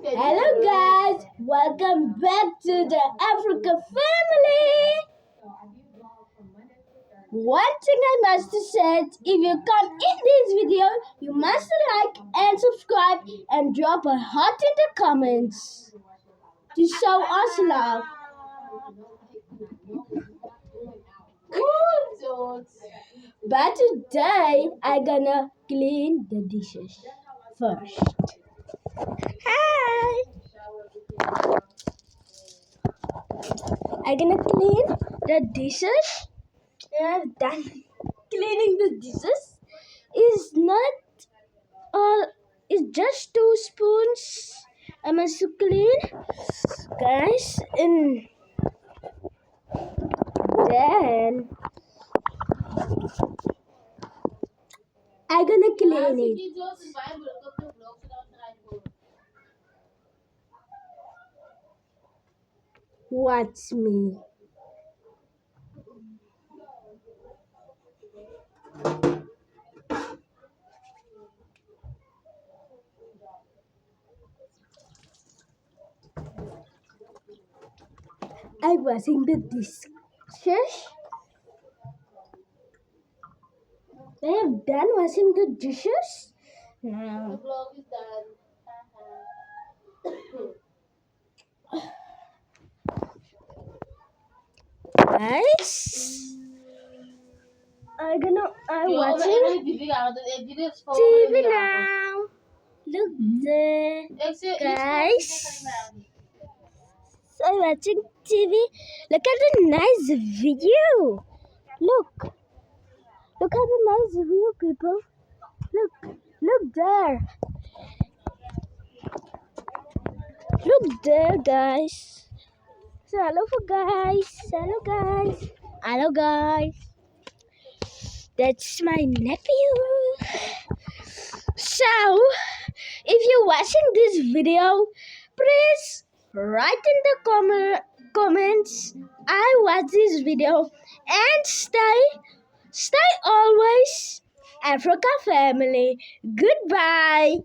Hello guys, welcome back to the Africa family. One thing I must say, if you come in this video, you must like and subscribe and drop a heart in the comments to show us love. But today I'm gonna clean the dishes first. Hi! I'm gonna clean the dishes. And I've done cleaning the dishes. Is not all. It's just 2 spoons. I must clean, guys, and then I'm gonna clean it. Watch me. I'm washing the dishes. I have done washing the dishes. Now, The vlog is done. guys, I'm watching TV now. Look there, guys. I'm watching TV. Look at the nice view. Look at the nice view, people. Look there. Look there, guys. So hello guys. That's my nephew. So, if you're watching this video, please write in the comments, I watch this video, and stay always Africa family. Goodbye.